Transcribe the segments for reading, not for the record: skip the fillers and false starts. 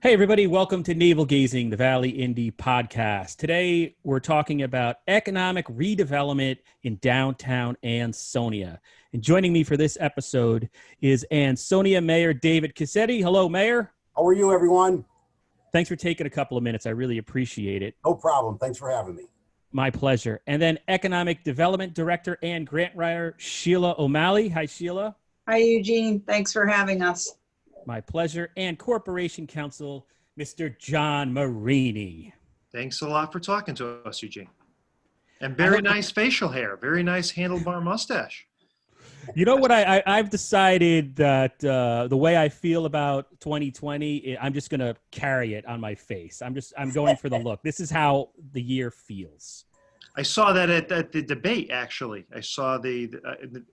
Hey, everybody, welcome to Navel Gazing, the Valley Indie podcast. Today, we're talking about economic redevelopment in downtown Ansonia. And joining me for this episode is Ansonia Mayor David Cassetti. Hello, Mayor. How are you, everyone? Thanks for taking a couple of minutes. I really appreciate it. No problem. Thanks for having me. My pleasure. And then Economic Development Director and Grant Writer, Sheila O'Malley. Hi, Sheila. Hi, Eugene. Thanks for having us. My pleasure. And Corporation Counsel, Mr. John Marini. Thanks a lot for talking to us, Eugene. And very nice facial hair. Very nice handlebar mustache. You know what? I've decided that the way I feel about 2020, I'm just going to carry it on my face. I'm going for the look. This is how the year feels. I saw that at the debate, actually. I saw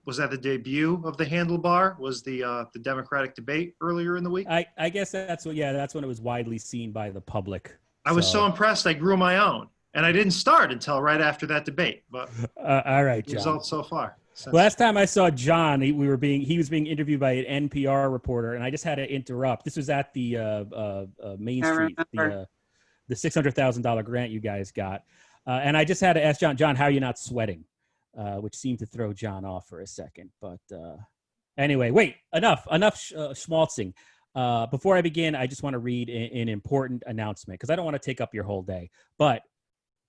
was that the debut of the handlebar? Was the Democratic debate earlier in the week? I guess that's when it was widely seen by the public. I was so impressed, I grew my own. And I didn't start until right after that debate. But all right, John. Results so far. Last time I saw John, he was being interviewed by an NPR reporter, and I just had to interrupt. This was at the Main Street, the $600,000 grant you guys got. And I just had to ask John, how are you not sweating? Which seemed to throw John off for a second. But anyway, wait, enough schmaltzing. Before I begin, I just want to read an important announcement because I don't want to take up your whole day. But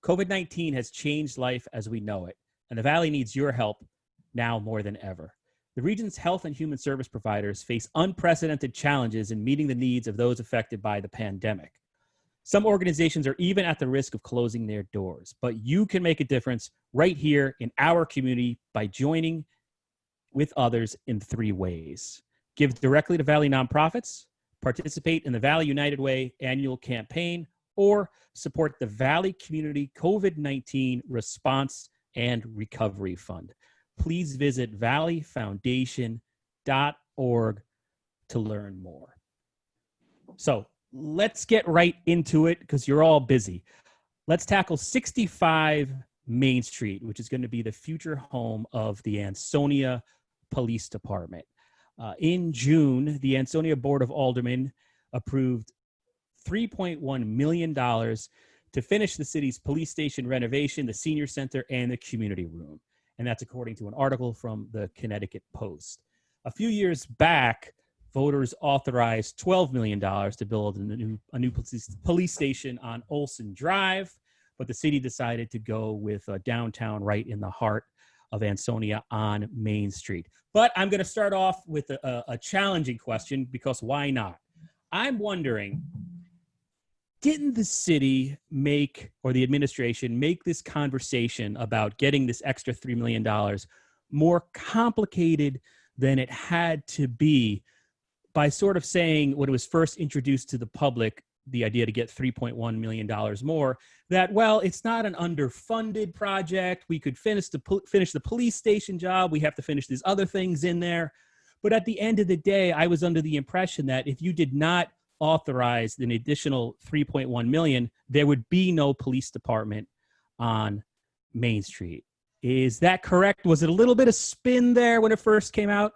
COVID-19 has changed life as we know it, and the Valley needs your help now more than ever. The region's health and human service providers face unprecedented challenges in meeting the needs of those affected by the pandemic. Some organizations are even at the risk of closing their doors, but you can make a difference right here in our community by joining with others in 3 ways. Give directly to Valley nonprofits, participate in the Valley United Way annual campaign, or support the Valley Community COVID-19 Response and Recovery Fund. Please visit valleyfoundation.org to learn more. So let's get right into it because you're all busy. Let's tackle 65 Main Street, which is going to be the future home of the Ansonia Police Department. In June, the Ansonia Board of Aldermen approved $3.1 million to finish the city's police station renovation, the senior center, and the community room. And that's according to an article from the Connecticut Post. A few years back, voters authorized $12 million to build a new police station on Olson Drive, but the city decided to go with downtown right in the heart of Ansonia on Main Street. But I'm going to start off with a challenging question because why not? I'm wondering, didn't the city or the administration make this conversation about getting this extra $3 million more complicated than it had to be by sort of saying when it was first introduced to the public, the idea to get $3.1 million more, that, well, it's not an underfunded project. We could finish the police station job. We have to finish these other things in there. But at the end of the day, I was under the impression that if you did not authorize an additional $3.1 million, there would be no police department on Main Street. Is that correct? Was it a little bit of spin there when it first came out?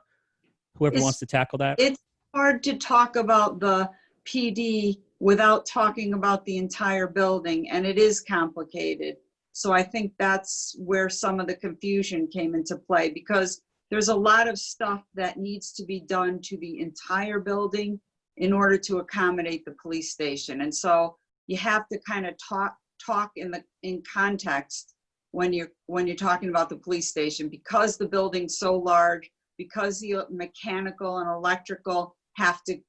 Whoever wants to tackle that. It's hard to talk about the PD without talking about the entire building, and it is complicated. So I think that's where some of the confusion came into play, because there's a lot of stuff that needs to be done to the entire building in order to accommodate the police station. And so you have to kind of talk in context when you're talking about the police station, because the building's so large, because the mechanical and electrical have to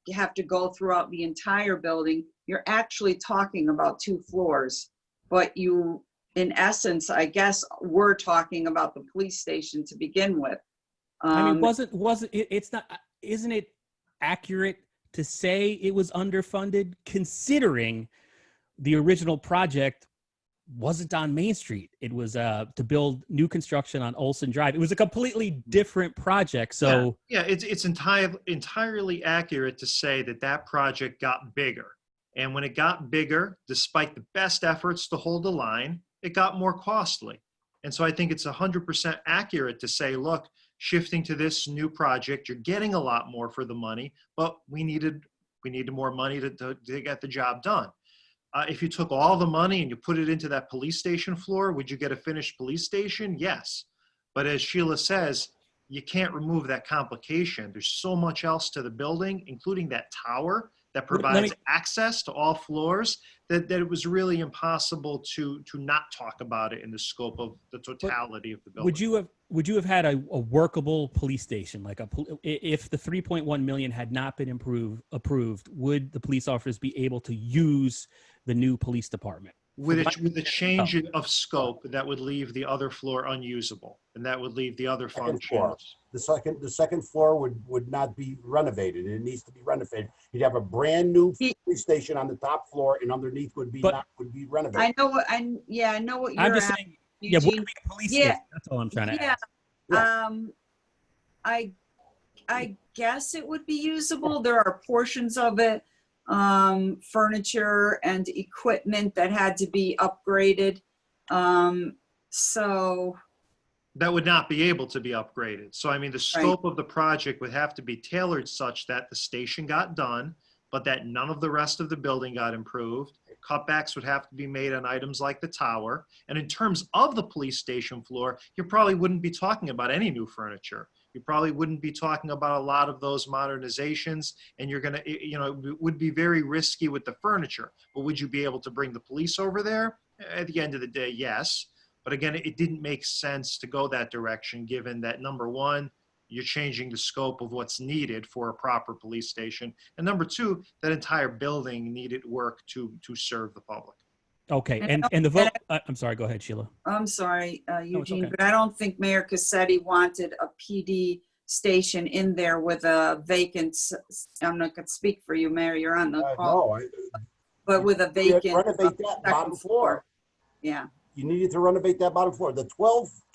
go throughout the entire building. You're actually talking about 2 floors, but you, in essence, I guess, we're talking about the police station to begin with. I mean, isn't it accurate to say it was underfunded, considering the original project wasn't on Main Street? It was to build new construction on Olson Drive. It was a completely different project. So yeah, it's entirely accurate to say that project got bigger. And when it got bigger, despite the best efforts to hold the line, it got more costly. And so I think it's 100% accurate to say, look, shifting to this new project, you're getting a lot more for the money, but we needed We needed more money to get the job done. If you took all the money and you put it into that police station floor, would you get a finished police station? Yes. But as Sheila says, you can't remove that complication. There's so much else to the building, including that tower that provides access to all floors, that it was really impossible to not talk about it in the scope of the totality of the building. Would you have had a workable police station, like if the 3.1 million had not been approved, would the police officers be able to use the new police department? With a change of scope, that would leave the other floor unusable, and that would leave the other functions. The second floor would not be renovated. It needs to be renovated. You'd have a brand new police station on the top floor, and underneath would be renovated. I know what you're I'm just saying. Yeah, what would be the police station? That's all I'm trying to ask. I guess it would be usable. There are portions of it, furniture and equipment that had to be upgraded. So that would not be able to be upgraded. So, I mean, the scope of the project would have to be tailored such that the station got done, but that none of the rest of the building got improved. Cutbacks would have to be made on items like the tower. And in terms of the police station floor, you probably wouldn't be talking about any new furniture. You probably wouldn't be talking about a lot of those modernizations, and you're going to, it would be very risky with the furniture. But would you be able to bring the police over there? At the end of the day, yes. But again, it didn't make sense to go that direction, given that, number one, you're changing the scope of what's needed for a proper police station. And number two, that entire building needed work to serve the public. Okay, and the vote, I'm sorry, go ahead, Sheila. I'm sorry, Eugene, okay. but I don't think Mayor Cassetti wanted a PD station in there with a vacant, I'm not going to speak for you, Mayor, you're on the call. No, but with a vacant renovate that bottom floor. Yeah. You needed to renovate that bottom floor. The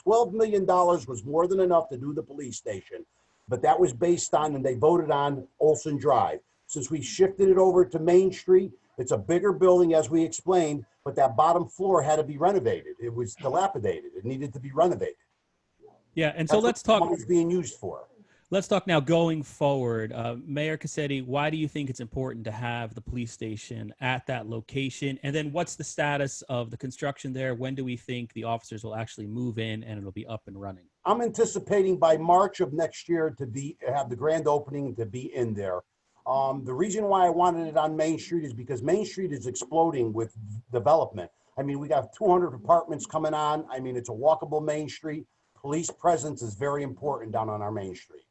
$12 million was more than enough to do the police station, but that was based on, and they voted on Olson Drive. Since we shifted it over to Main Street, it's a bigger building, as we explained, but that bottom floor had to be renovated. It was dilapidated. It needed to be renovated. Yeah, and so let's talk. What it's being used for. Let's talk now going forward. Mayor Cassetti, why do you think it's important to have the police station at that location? And then what's the status of the construction there? When do we think the officers will actually move in and it'll be up and running? I'm anticipating by March of next year to have the grand opening, to be in there. The reason why I wanted it on Main Street is because Main Street is exploding with development. I mean, we got 200 apartments coming on. I mean, it's a walkable Main Street. Police presence is very important down on our Main Street.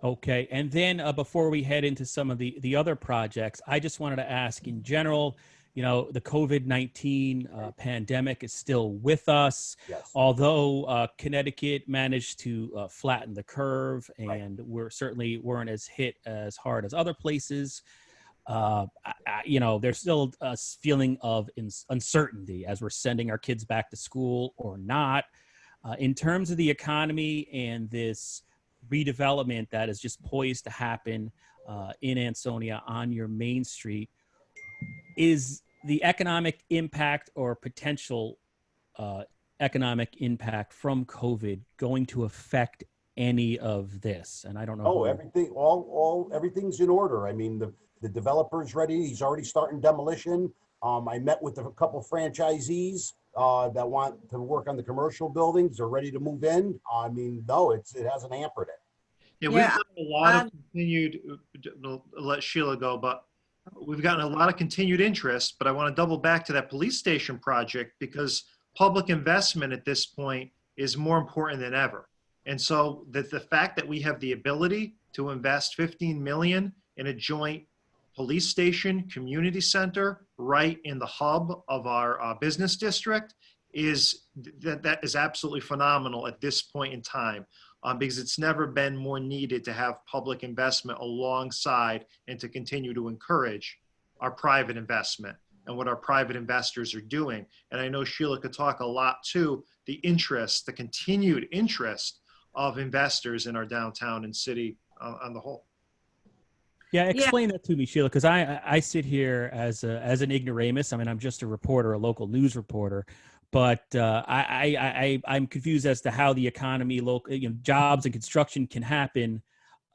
Okay, and then before we head into some of the other projects, I just wanted to ask in general, the COVID-19 pandemic is still with us. Yes. Although Connecticut managed to flatten the curve, and weren't as hit as hard as other places. There's still a feeling of uncertainty as we're sending our kids back to school or not. In terms of the economy and this redevelopment that is just poised to happen in Ansonia on your Main Street, is the economic impact or potential economic impact from COVID going to affect any of this? And I don't know. Oh, everything's in order. I mean, the developer's ready. He's already starting demolition. I met with a couple franchisees that want to work on the commercial buildings. They're ready to move in. I mean, no, it hasn't hampered it. Yeah, we've gotten a lot of continued, I'll let Sheila go, but we've gotten a lot of continued interest, but I want to double back to that police station project because public investment at this point is more important than ever. And so the fact that we have the ability to invest $15 million in a joint police station, community center, right in the hub of our business district that is absolutely phenomenal at this point in time. Because it's never been more needed to have public investment alongside and to continue to encourage our private investment and what our private investors are doing. And I know Sheila could talk a lot to the continued interest of investors in our downtown and city on the whole. Yeah, explain that to me, Sheila, because I sit here as an ignoramus. I mean, I'm just a reporter, a local news reporter. But I'm confused as to how the economy, jobs and construction can happen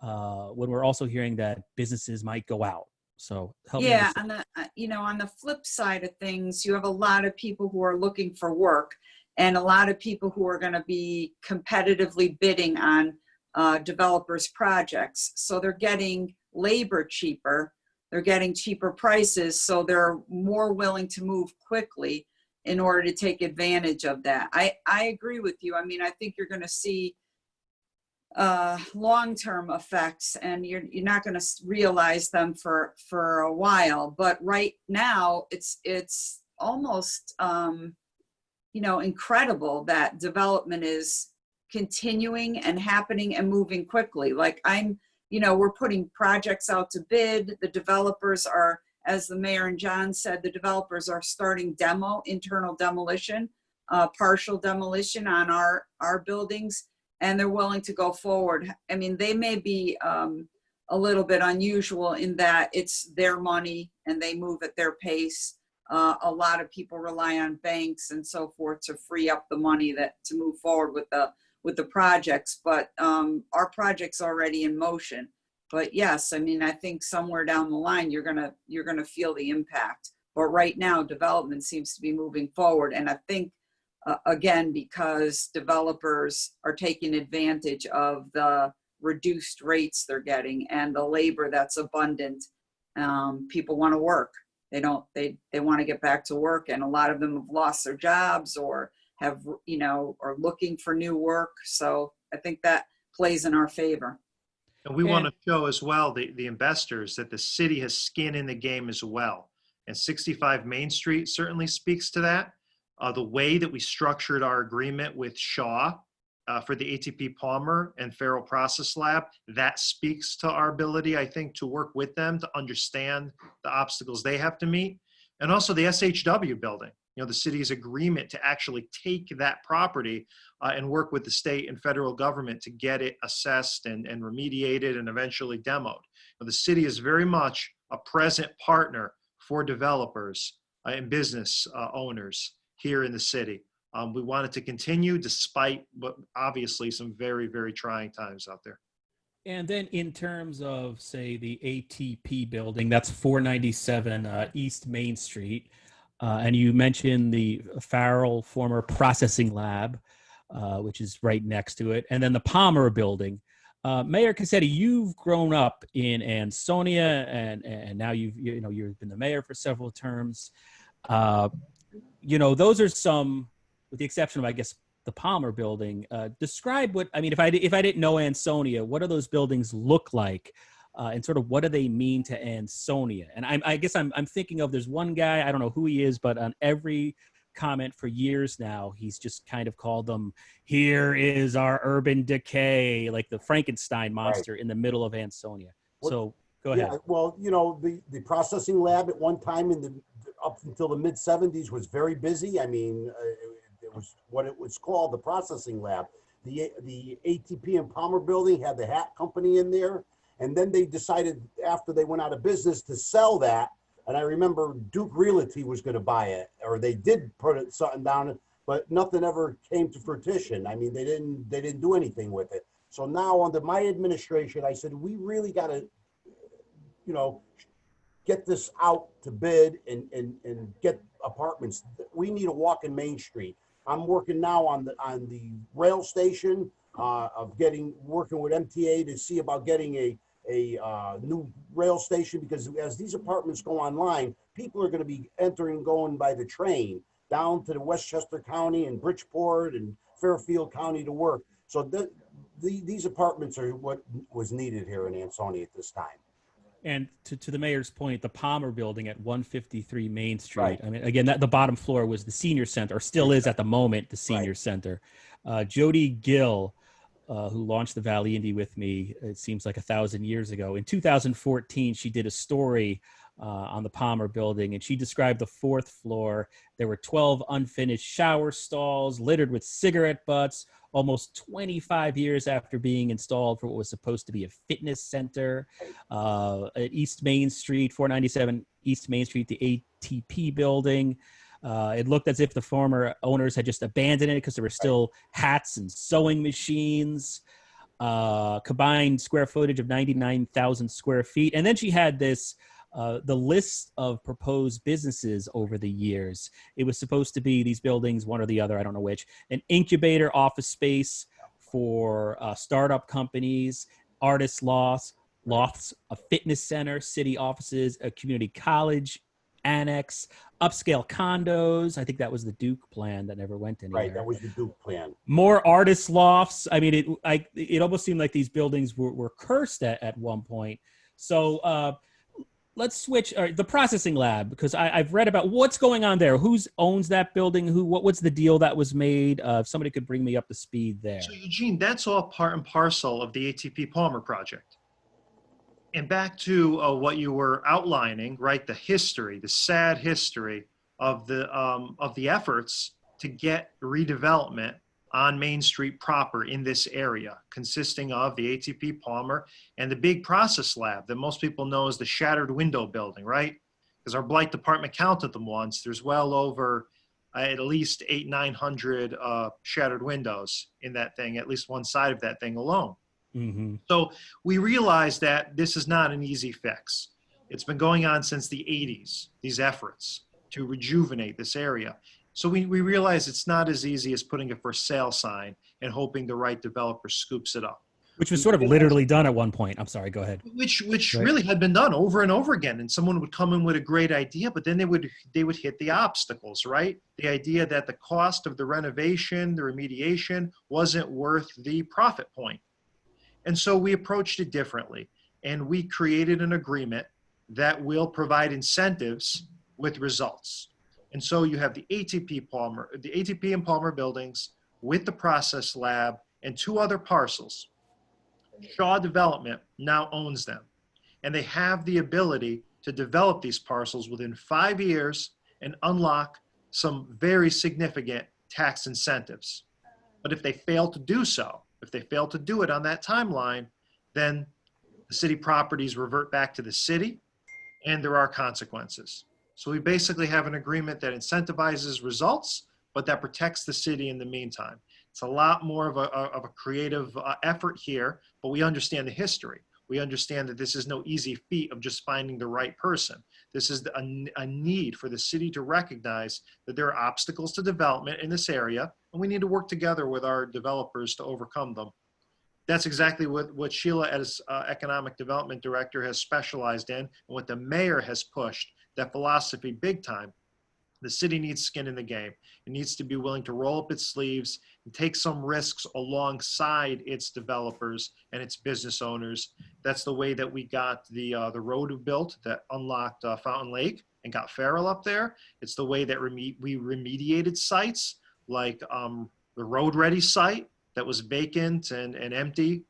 when we're also hearing that businesses might go out. So help me Yeah, understand. on the, on the flip side of things, you have a lot of people who are looking for work and a lot of people who are going to be competitively bidding on developers' projects. So they're getting labor cheaper, they're getting cheaper prices, so they're more willing to move quickly in order to take advantage of that. I agree with you. I mean, I think you're going to see long-term effects, and you're not going to realize them for a while. But right now, it's almost incredible that development is continuing and happening and moving quickly. Like we're putting projects out to bid. The developers are, as the mayor and John said, the developers are starting internal demolition, partial demolition on our buildings. And they're willing to go forward. I mean, they may be a little bit unusual in that it's their money and they move at their pace. A lot of people rely on banks and so forth to free up the money to move forward with the projects. But our project's already in motion. But yes, I mean, I think somewhere down the line you're gonna feel the impact. But right now, development seems to be moving forward, and I think. Again, because developers are taking advantage of the reduced rates they're getting and the labor that's abundant. People want to work. They want to get back to work, and a lot of them have lost their jobs or are looking for new work. So I think that plays in our favor. And we want to show as well the investors that the city has skin in the game as well. And 65 Main Street certainly speaks to that. The way that we structured our agreement with Shaw for the ATP Palmer and Farrell Process Lab, that speaks to our ability, I think, to work with them to understand the obstacles they have to meet. And also the SHW building, the city's agreement to actually take that property and work with the state and federal government to get it assessed and remediated and eventually demoed. The city is very much a present partner for developers and business owners here in the city. We want it to continue despite what obviously some very, very trying times out there. And then in terms of, say, the ATP building, that's 497 East Main Street. And you mentioned the Farrell former processing lab, which is right next to it. And then the Palmer building. Mayor Cassetti, you've grown up in Ansonia and now you've been the mayor for several terms. Those are some, with the exception of, I guess, the Palmer building. Describe if I didn't know Ansonia, what do those buildings look like? And sort of what do they mean to Ansonia? And I guess I'm thinking of, there's one guy, I don't know who he is, but on every comment for years now, he's just kind of called them, here is our urban decay, like the Frankenstein monster in the middle of Ansonia. So go ahead. Yeah, well, the processing lab at one time up until the mid 70s was very busy. I mean, it was what it was called, the processing lab. The ATP and Palmer building had the hat company in there. And then they decided, after they went out of business, to sell that. And I remember Duke Realty was going to buy it, or they did put something down, but nothing ever came to fruition. I mean, they didn't do anything with it. So now under my administration, I said, we really got to, get this out to bid and get apartments. We need a walk in Main Street. I'm working now on the rail station working with MTA to see about getting a new rail station, because as these apartments go online, people are going to be going by the train down to the Westchester County and Bridgeport and Fairfield County to work. So these apartments are what was needed here in Ansonia at this time. And to the mayor's point, the Palmer building at 153 Main Street. Right. I mean, again, the bottom floor was the senior center, or still is at the moment, the senior center. Jody Gill, who launched the Valley Indy with me, it seems like 1,000 years ago. In 2014, she did a story on the Palmer building, and she described the fourth floor. There were 12 unfinished shower stalls littered with cigarette butts, almost 25 years after being installed for what was supposed to be a fitness center. At East Main Street, 497 East Main Street, the ATP building. It looked as if the former owners had just abandoned it because there were still hats and sewing machines. Combined square footage of 99,000 square feet. And then she had this the list of proposed businesses over the years. It was supposed to be these buildings, one or the other, I don't know which, an incubator office space for startup companies, artist lofts, a fitness center, city offices, a community college annex, upscale condos. I think that was the Duke plan that never went anywhere. Right, that was the Duke plan. More artist lofts. I mean, it almost seemed like these buildings were cursed at one point. So let's switch the processing lab, because I've read about what's going on there. Who owns that building? What's the deal that was made? If somebody could bring me up to speed there. So Eugene, that's all part and parcel of the ATP Palmer project. And back to what you were outlining, right? The history, the sad history of the efforts to get redevelopment on Main Street proper in this area, consisting of the ATP Palmer and the big process lab that most people know as the shattered window building, right? Because our blight department counted them once. There's well over at least 900 shattered windows in that thing, at least one side of that thing alone. Mm-hmm. So we realized that this is not an easy fix. It's been going on since the 80s, these efforts to rejuvenate this area. So we realized it's not as easy as putting a for sale sign and hoping the right developer scoops it up. Which was sort of literally done at one point. I'm sorry, go ahead. Which Right. really had been done over and over again. And someone would come in with a great idea, but then they would hit the obstacles, right? The idea that the cost of the renovation, the remediation wasn't worth the profit point. And so we approached it differently, and we created an agreement that will provide incentives with results. And so you have the ATP and Palmer buildings with the process lab and two other parcels. Shaw Development now owns them, and they have the ability to develop these parcels within 5 years and unlock some very significant tax incentives. But if they fail to do so, if they fail to do it on that timeline, then the city properties revert back to the city, and there are consequences. So we basically have an agreement that incentivizes results, but that protects the city in the meantime. It's a lot more of a creative effort here, but we understand the history. We understand that this is no easy feat of just finding the right person. This is a need for the city to recognize that there are obstacles to development in this area, and we need to work together with our developers to overcome them. That's exactly what Sheila, as Economic Development Director, has specialized in, and what the mayor has pushed, that philosophy big time. The city needs skin in the game. It needs to be willing to roll up its sleeves and take some risks alongside its developers and its business owners. That's the way that we got the road built that unlocked Fountain Lake and got Farrell up there. It's the way that we remediated sites like the Road Ready site that was vacant and empty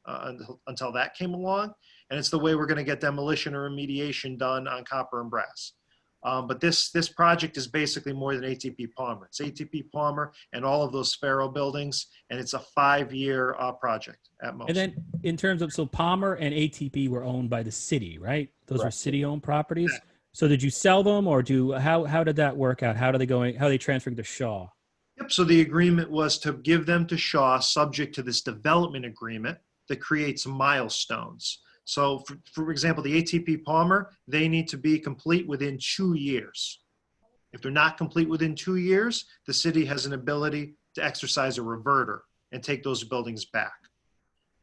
until that came along. And it's the way we're going to get demolition or remediation done on Copper and Brass. But this project is basically more than ATP Palmer. It's ATP Palmer and all of those Farrell buildings, and it's a 5-year project at most. And then in terms of, so Palmer and ATP were owned by the city, right? Those were city-owned properties. Yeah. So did you sell them, or how did that work out? How are they transferring to Shaw? Yep, so the agreement was to give them to Shaw subject to this development agreement that creates milestones. So for example, the ATP Palmer, they need to be complete within 2 years. If they're not complete within 2 years, the city has an ability to exercise a reverter and take those buildings back.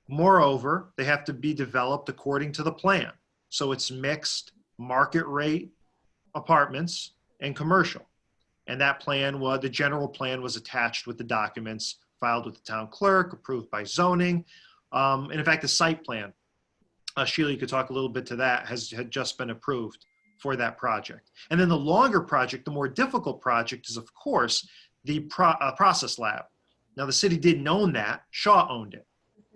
Moreover, they have to be developed according to the plan. So it's mixed market rate apartments and commercial. And that plan the general plan was attached with the documents filed with the town clerk, approved by zoning. And in fact, the site plan, Sheila, you could talk a little bit to that, had just been approved for that project. And then the longer project, the more difficult project, is of course the process lab. Now the city didn't own that; Shaw owned it.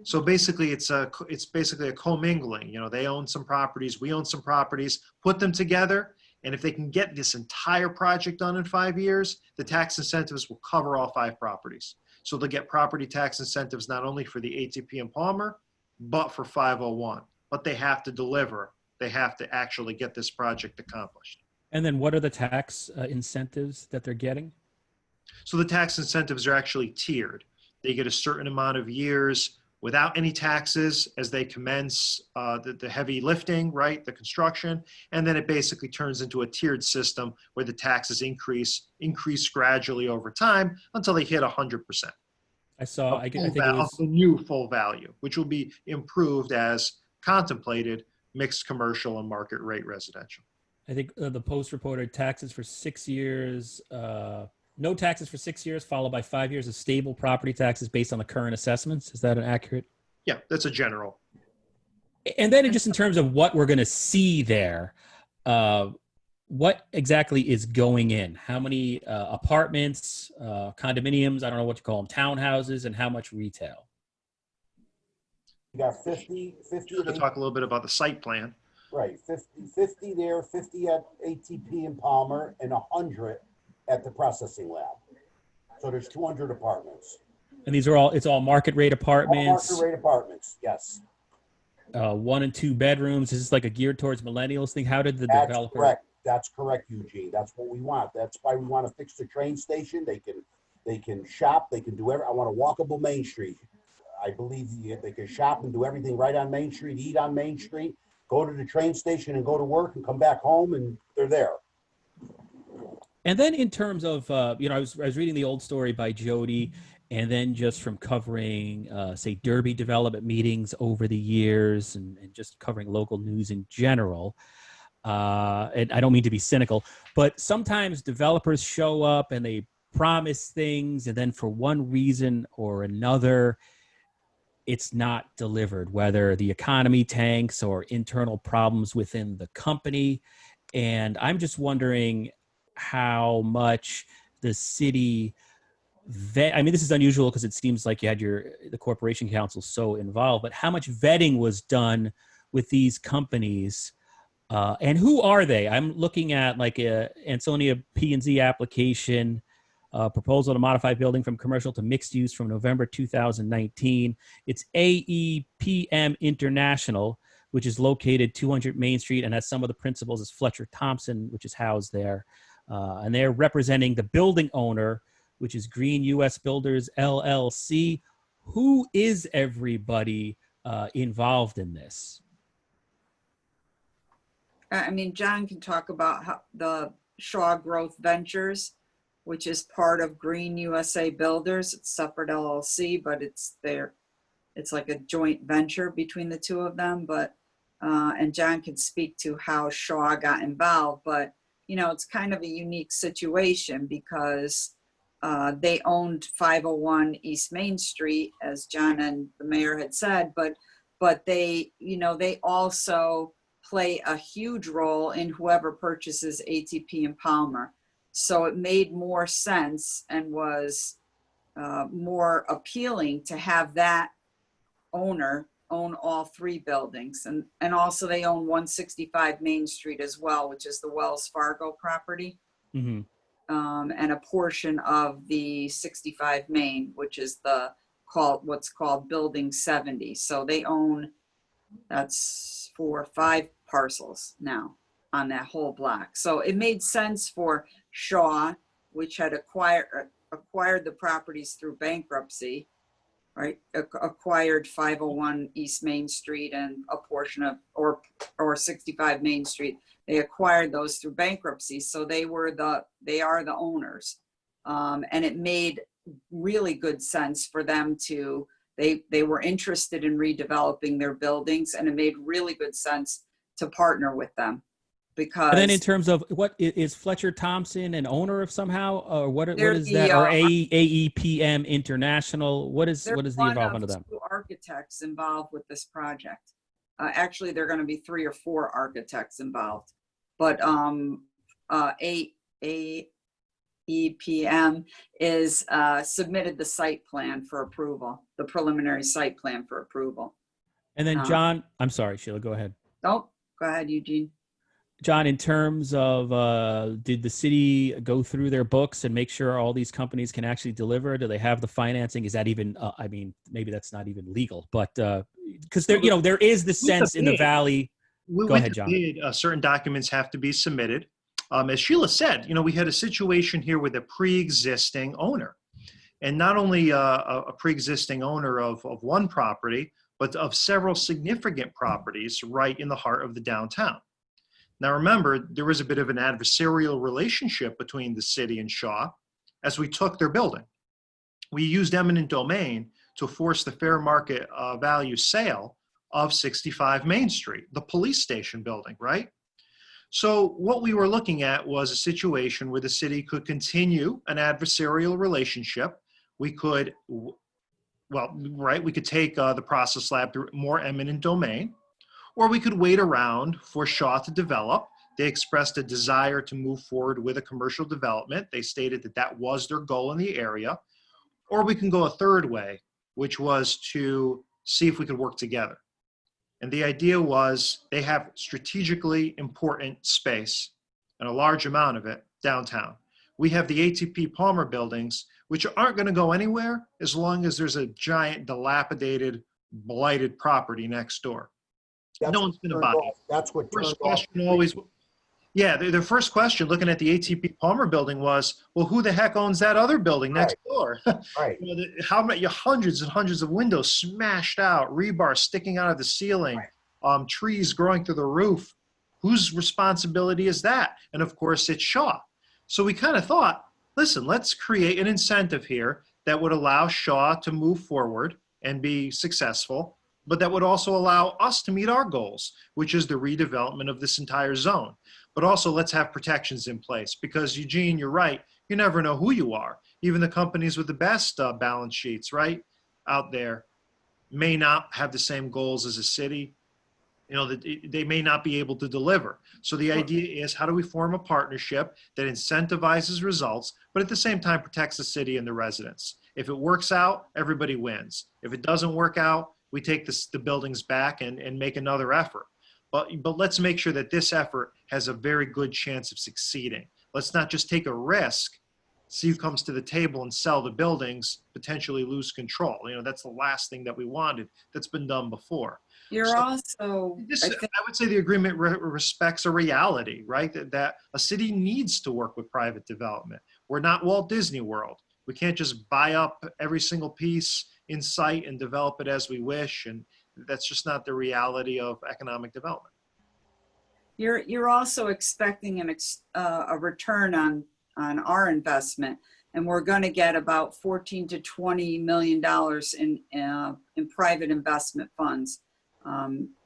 So basically, it's basically a commingling. You know, they own some properties, we own some properties. Put them together, and if they can get this entire project done in 5 years, the tax incentives will cover all 5 properties. So they'll get property tax incentives not only for the ATP and Palmer, but for 501. But they have to deliver. They have to actually get this project accomplished. And then what are the tax incentives that they're getting? So the tax incentives are actually tiered. They get a certain amount of years without any taxes as they commence the heavy lifting, right, the construction, and then it basically turns into a tiered system where the taxes increase gradually over time until they hit 100% I saw, I think it of was, the new full value, which will be improved as contemplated mixed commercial and market rate residential. I think the Post reported taxes for 6 years, no taxes for 6 years, followed by 5 years of stable property taxes based on the current assessments. Is that an accurate? Yeah, that's a general. And then just in terms of what we're going to see there, what exactly is going in? How many apartments, condominiums, I don't know what you call them, townhouses, and how much retail? You got 50 To talk a little bit about the site plan. right, 50 there, 50 at ATP in Palmer, and 100 at the processing lab. So there's 200 apartments. And these are it's all market rate All apartments, market rate apartments, yes. 1 and 2 bedrooms. Is this like a geared towards millennials thing? How did the That's developer? correct. That's correct, Eugene. That's what we want. That's why we want to fix the train station. They can shop. They can do I want a walkable Main Street. I believe they can shop and do everything right on Main Street, eat on Main Street, go to the train station and go to work and come back home and they're there. And then in terms of, I was reading the old story by Jody, and then just from covering, say, Derby development meetings over the years and just covering local news in general. And I don't mean to be cynical, but sometimes developers show up and they promise things, and then for one reason or another, it's not delivered, whether the economy tanks or internal problems within the company. And I'm just wondering how much the city this is unusual because it seems like you had the corporation counsel so involved, but how much vetting was done with these companies, and who are they? I'm looking at like a Ansonia P&Z application, proposal to modify building from commercial to mixed use from November 2019. It's AEPM International, which is located 200 Main Street and has some of the principals as Fletcher Thompson, which is housed there. And they're representing the building owner, which is Green US Builders LLC. Who is everybody involved in this? I mean, John can talk about how the Shaw Growth Ventures, which is part of Green USA Builders. It's separate LLC, but it's like a joint venture between the two of them. But and John can speak to how Shaw got involved. But it's kind of a unique situation because they owned 501 East Main Street, as John and the mayor had said, but they also play a huge role in whoever purchases ATP and Palmer. So it made more sense and was more appealing to have that owner own all 3 buildings. And also they own 165 Main Street as well, which is the Wells Fargo property. Mm-hmm. And a portion of the 65 Main, which is what's called Building 70. So they own, that's 4 or 5 parcels now on that whole block. So it made sense for Shaw, which had acquired the properties through bankruptcy, right? Acquired 501 East Main Street and a portion of, or 65 Main Street. They acquired those through bankruptcy. So they are the owners. And it made really good sense for them to, they were interested in redeveloping their buildings, and it made really good sense to partner with them. Because, and then in terms of what is Fletcher Thompson an owner of somehow, or what is that, or AEPM International? What is the involvement of them? 2 architects involved with this project. Actually, there are going to be 3 or 4 architects involved, but AEPM is submitted the site plan for approval, the preliminary site plan for approval. And then John, I'm sorry, Sheila, go ahead. Oh, go ahead, Eugene. John, in terms of, did the city go through their books and make sure all these companies can actually deliver? Do they have the financing? Is that even, I mean, maybe that's not even legal, but because there is the sense in the valley. Go ahead, John. Certain documents have to be submitted. As Sheila said, we had a situation here with a pre-existing owner. and not only a pre-existing owner of one property, but of several significant properties right in the heart of the downtown. Now remember, there was a bit of an adversarial relationship between the city and Shaw as we took their building. We used eminent domain to force the fair market value sale of 65 Main Street, the police station building, right? So what we were looking at was a situation where the city could continue an adversarial relationship. We could, we could take the process lab through more eminent domain, or we could wait around for Shaw to develop. They expressed a desire to move forward with a commercial development. They stated that that was their goal in the area. Or we can go a third way, which was to see if we could work together. And the idea was they have strategically important space, and a large amount of it, downtown. We have the ATP Palmer buildings, which aren't going to go anywhere as long as there's a giant, dilapidated, blighted property next door. That's No one's going to buy it. That's what turned First off. question always, yeah, their first question looking at the ATP Palmer building was, well, who the heck owns that other building next door? Right. You know, how many hundreds and hundreds of windows smashed out, rebar sticking out of the ceiling, trees growing through the roof. Whose responsibility is that? And of course, it's Shaw. So we kind of thought, listen, let's create an incentive here that would allow Shaw to move forward and be successful, but that would also allow us to meet our goals, which is the redevelopment of this entire zone. But also let's have protections in place because, Eugene, you're right. You never know who you are. Even the companies with the best balance sheets, right, out there may not have the same goals as a city. You know, that they may not be able to deliver. So the idea is, how do we form a partnership that incentivizes results, but at the same time protects the city and the residents? If it works out, everybody wins. If it doesn't work out, we take the buildings back and make another effort. But let's make sure that this effort has a very good chance of succeeding. Let's not just take a risk, see who comes to the table and sell the buildings, potentially lose control. You know, that's the last thing that we wanted. That's been done before. You're So also, I would say the agreement respects a reality, right? That a city needs to work with private development. We're not Walt Disney World. We can't just buy up every single piece in sight and develop it as we wish. And that's just not the reality of economic development. you're also expecting a return on our investment, and we're going to get about $14 to $20 million in private investment funds,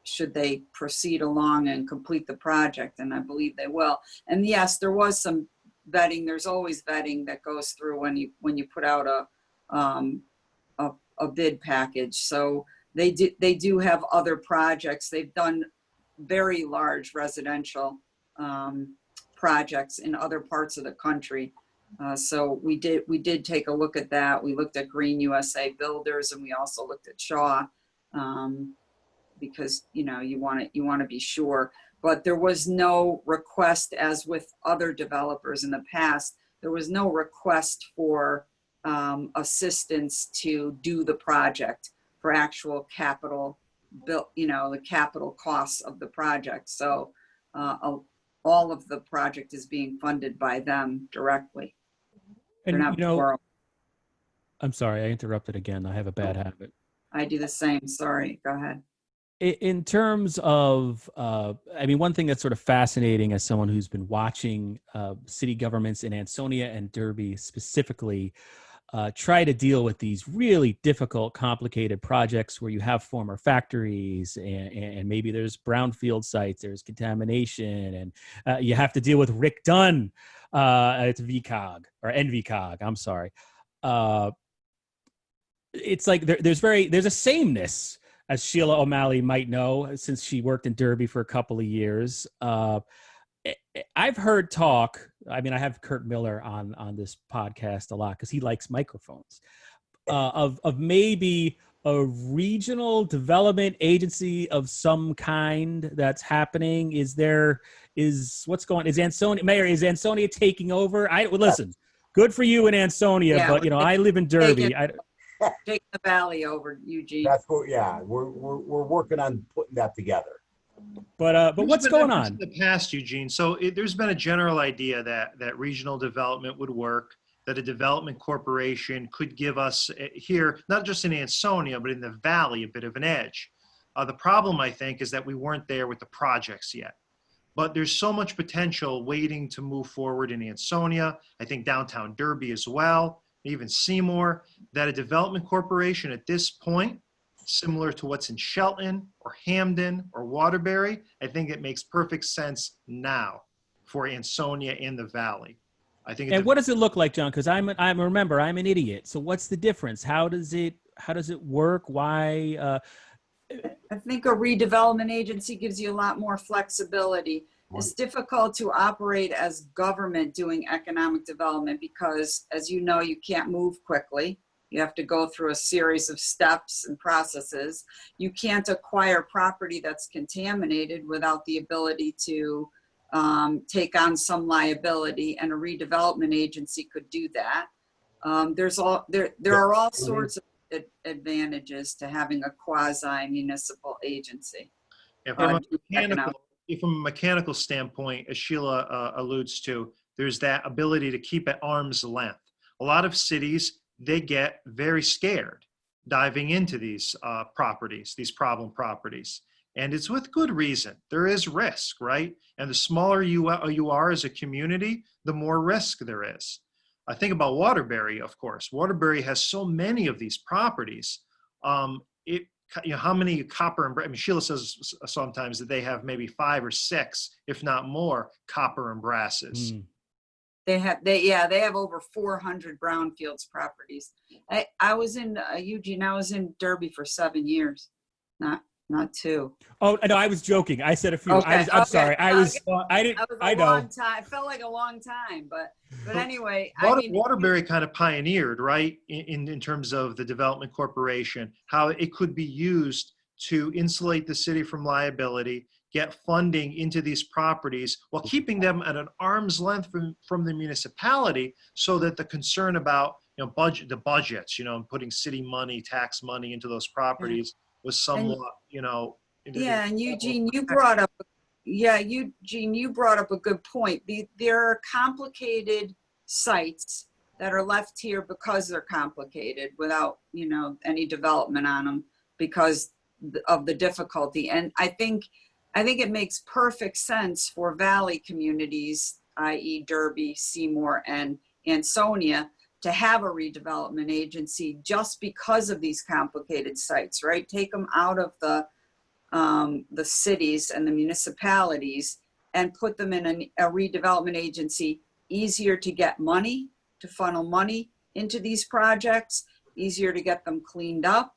should they proceed along and complete the project, and I believe they will. And yes, there was some vetting. There's always vetting that goes through when you put out a bid package. So they do have other projects. They've done very large residential projects in other parts of the country. So we did take a look at that. We looked at Green USA Builders, and we also looked at Shaw, because you want to be sure. But there was no request, as with other developers in the past, there was no request for assistance to do the project for actual capital built, the capital costs of the project. So all of the project is being funded by them directly. And They're not I'm sorry, I interrupted again. I have a bad habit. I do the same. Sorry. Go ahead. In terms of, one thing that's sort of fascinating as someone who's been watching city governments in Ansonia and Derby specifically try to deal with these really difficult, complicated projects where you have former factories and maybe there's brownfield sites, there's contamination, and you have to deal with Rick Dunn. It's VCOG or NVCOG. I'm sorry. It's like there's a sameness, as Sheila O'Malley might know, since she worked in Derby for a couple of years. I've heard talk, I have Kurt Miller on this podcast a lot because he likes microphones, of maybe a regional development agency of some kind that's happening. Is Ansonia taking over? Listen, good for you in Ansonia, Yeah, but I live in Derby. Take the valley over, Eugene. That's what, yeah, we're working on putting that together. But what's going on in the past, Eugene? So there's been a general idea that regional development would work. that a development corporation could give us here, not just in Ansonia, but in the valley, a bit of an edge. The problem, I think, is that we weren't there with the projects yet. But there's so much potential waiting to move forward in Ansonia, I think downtown Derby as well, even Seymour, that a development corporation at this point, similar to what's in Shelton or Hamden or Waterbury, I think it makes perfect sense now for Ansonia in the valley. I think. And what does it look like, John? Because remember, I'm an idiot. So what's the difference? How does it work? Why? I think a redevelopment agency gives you a lot more flexibility. It's difficult to operate as government doing economic development because, as you know, you can't move quickly. You have to go through a series of steps and processes. You can't acquire property that's contaminated without the ability to take on some liability, and a redevelopment agency could do that. There are all sorts of advantages to having a quasi-municipal agency. From a mechanical standpoint, as Sheila alludes to, there's that ability to keep at arm's length. A lot of cities, they get very scared diving into these properties, these problem properties. And it's with good reason. There is risk, right? And the smaller you are as a community, the more risk there is. I think about Waterbury, of course. Waterbury has so many of these properties. How many copper and brass? I mean, Sheila says sometimes that they have maybe 5 or 6, if not more, copper and brasses. They have over 400 brownfields properties. I was in Eugene. I was in Derby for 7 years, not 2. Oh no, I was joking. I said a few. Okay, I'm sorry. I know. Long time. It felt like a long time, but anyway. Waterbury kind of pioneered, right, in terms of the development corporation, how it could be used to insulate the city from liability, get funding into these properties while keeping them at an arm's length from the municipality, so that the concern about the budgets, putting city money, tax money into those properties was somewhat, and Eugene, you brought up a good point. There are complicated sites that are left here because they're complicated without, any development on them because of the difficulty. And I think it makes perfect sense for valley communities, i.e. Derby, Seymour, and Ansonia, to have a redevelopment agency just because of these complicated sites, right? Take them out of the cities and the municipalities and put them in a redevelopment agency. Easier to get money, to funnel money into these projects, easier to get them cleaned up,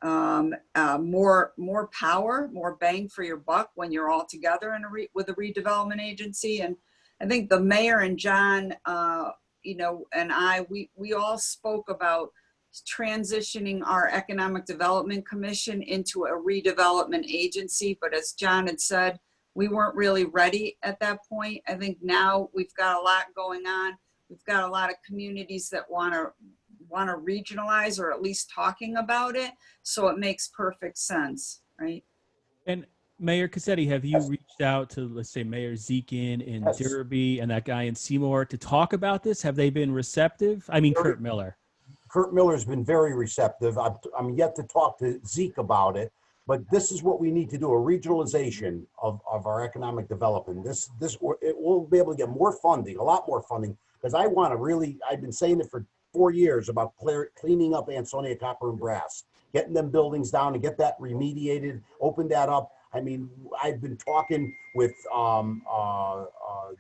more power, more bang for your buck when you're all together with a redevelopment agency. And I think the mayor and John, and we all spoke about transitioning our Economic Development Commission into a redevelopment agency. But as John had said, we weren't really ready at that point. I think now we've got a lot going on. We've got a lot of communities that want to regionalize, or at least talking about it. So it makes perfect sense, right? And Mayor Cassetti, have you reached out to, let's say, Mayor Zekin in Derby and that guy in Seymour to talk about this? Have they been receptive? I mean, Kurt Miller. Kurt Miller's been very receptive. I'm yet to talk to Zeke about it, but this is what we need to do: a regionalization of our economic development. It will be able to get more funding, a lot more funding, because I've been saying it for 4 years about cleaning up Ansonia copper and brass, getting them buildings down and get that remediated, open that up. I mean, I've been talking with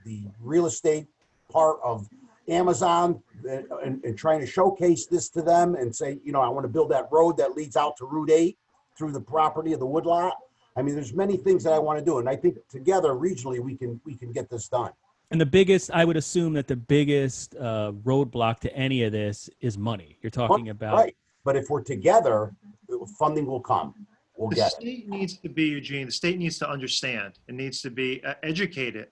the real estate part of Amazon and trying to showcase this to them and say, I want to build that road that leads out to Route 8 through the property of the woodlot. I mean, there's many things that I want to do. And I think together, regionally, we can get this done. And I would assume that the biggest roadblock to any of this is money. You're talking about. Right. But if we're together, funding will come. We'll get it. The state needs to be, Eugene, the state needs to understand and needs to be educated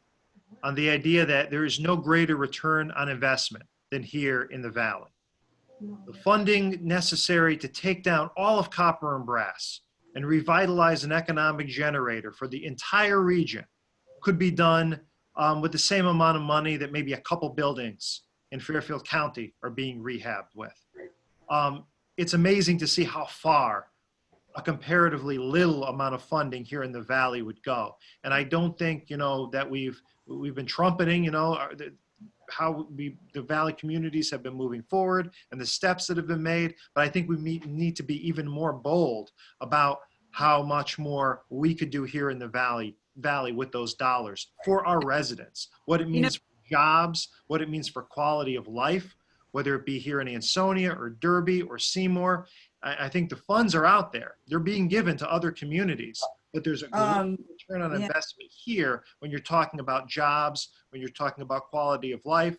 on the idea that there is no greater return on investment than here in the valley. The funding necessary to take down all of copper and brass and revitalize an economic generator for the entire region could be done with the same amount of money that maybe a couple buildings in Fairfield County are being rehabbed with. It's amazing to see how far a comparatively little amount of funding here in the Valley would go. And I don't think, that we've been trumpeting, how the Valley communities have been moving forward and the steps that have been made. But I think we need to be even more bold about how much more we could do here in the Valley with those dollars for our residents, what it means for jobs, what it means for quality of life, whether it be here in Ansonia or Derby or Seymour. I think the funds are out there. They're being given to other communities, but there's a great return on investment here when you're talking about jobs, when you're talking about quality of life,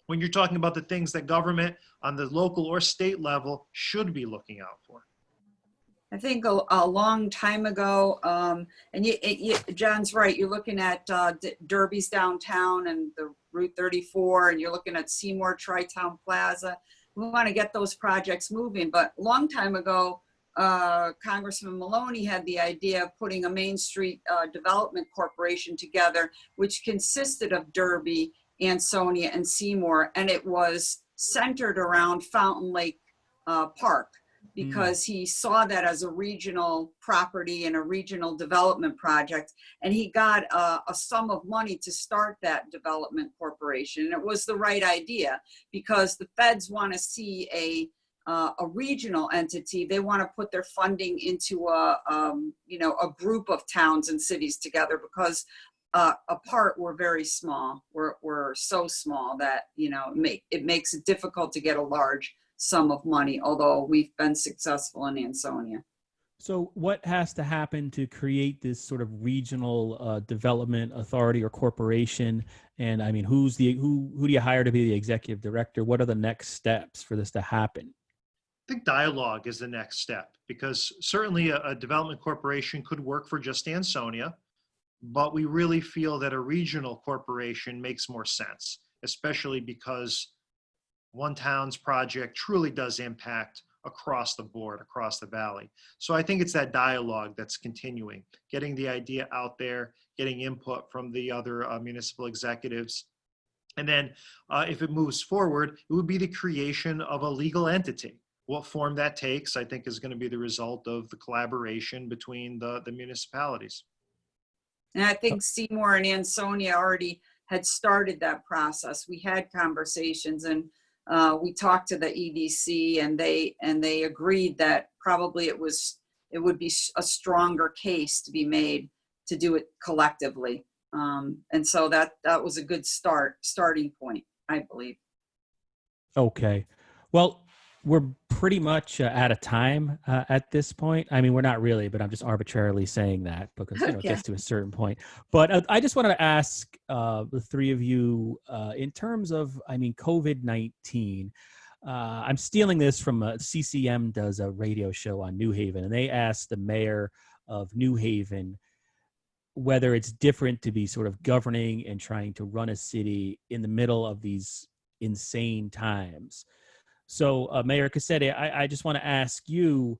when you're talking about the things that government on the local or state level should be looking out for. I think a long time ago, and John's right, you're looking at Derby's downtown and the Route 34, and you're looking at Seymour Tri-Town Plaza. We want to get those projects moving, but a long time ago, Congressman Maloney had the idea of putting a Main Street Development Corporation together, which consisted of Derby, Ansonia, and Seymour, and it was centered around Fountain Lake Park, because he saw that as a regional property and a regional development project. And he got a sum of money to start that development corporation. And it was the right idea, because the feds want to see a regional entity. They want to put their funding into a group of towns and cities together, because apart we're very small. We're so small that, it makes it difficult to get a large sum of money, although we've been successful in Ansonia. So what has to happen to create this sort of regional development authority or corporation? And I mean, who do you hire to be the executive director? What are the next steps for this to happen? I think dialogue is the next step, because certainly a development corporation could work for just Ansonia, but we really feel that a regional corporation makes more sense, especially because one town's project truly does impact across the board, across the Valley. So I think it's that dialogue that's continuing, getting the idea out there, getting input from the other municipal executives. And then if it moves forward, it would be the creation of a legal entity. What form that takes, I think, is going to be the result of the collaboration between the municipalities. And I think Seymour and Ansonia already had started that process. We had conversations, and we talked to the EDC, and they agreed that probably it would be a stronger case to be made to do it collectively. And so that was a good starting point, I believe. Okay. Well, we're pretty much out of time at this point. I mean, we're not really, but I'm just arbitrarily saying that because it gets to a certain point. But I just wanted to ask the three of you, in terms of, COVID-19. I'm stealing this from CCM does a radio show on New Haven, and they asked the mayor of New Haven whether it's different to be sort of governing and trying to run a city in the middle of these insane times. So, Mayor Cassetti, I just want to ask you,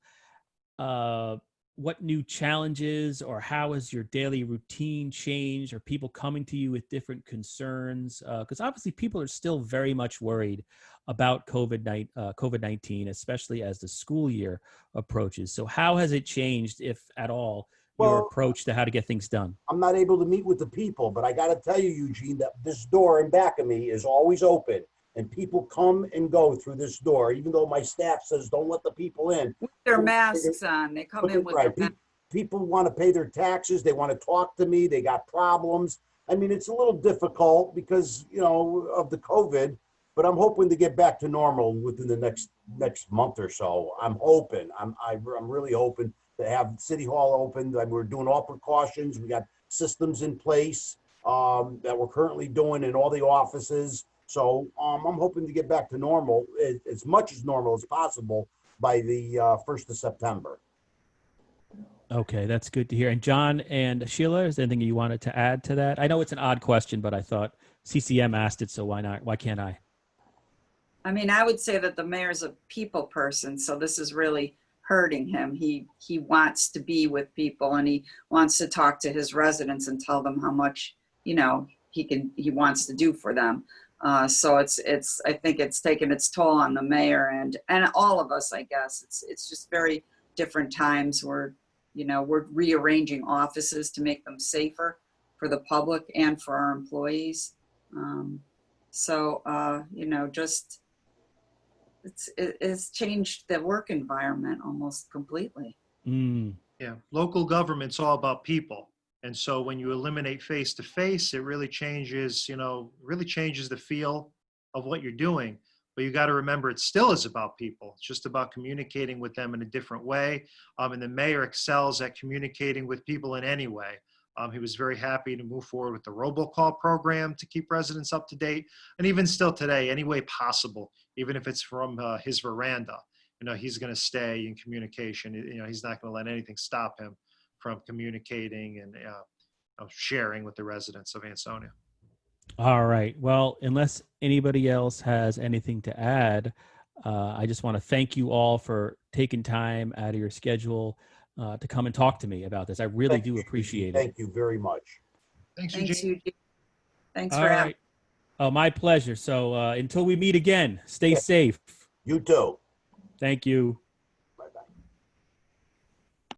what new challenges or how has your daily routine changed? Are people coming to you with different concerns? Because obviously people are still very much worried about COVID-19, especially as the school year approaches. So how has it changed, if at all, your approach to how to get things done? I'm not able to meet with the people, but I got to tell you, Eugene, that this door in back of me is always open. And people come and go through this door, even though my staff says don't let the people in. With their masks on, they come in with their masks. People want to pay their taxes. They want to talk to me. They got problems. I mean, it's a little difficult because, of the COVID, but I'm hoping to get back to normal within the next month or so. I'm hoping. I'm really hoping to have City Hall open. We're doing all precautions. We got systems in place that we're currently doing in all the offices. So I'm hoping to get back to normal, as much as normal as possible, by the 1st of September. Okay, that's good to hear. And John and Sheila, is there anything you wanted to add to that? I know it's an odd question, but I thought CCM asked it, so why not? Why can't I? I mean, I would say that the mayor's a people person, so this is really hurting him. He wants to be with people, and he wants to talk to his residents and tell them how much, he wants to do for them. So I think it's taken its toll on the mayor and all of us, I guess. It's just very different times where, we're rearranging offices to make them safer for the public and for our employees. Just it's changed the work environment almost completely. Mm. Yeah, local government's all about people. And so when you eliminate face-to-face, it really changes, really changes the feel of what you're doing. But you got to remember, it still is about people. It's just about communicating with them in a different way. And the mayor excels at communicating with people in any way. He was very happy to move forward with the robocall program to keep residents up to date. And even still today, any way possible, even if it's from his veranda, he's going to stay in communication. He's not going to let anything stop him from communicating and sharing with the residents of Ansonia. All right. Well, unless anybody else has anything to add, I just want to thank you all for taking time out of your schedule to come and talk to me about this. I really do appreciate it. Thank you very much. Thanks, Thanks, Eugene. Eugene. Thanks All for having. right. Oh, my pleasure. So until we meet again, stay safe. You too. Thank you.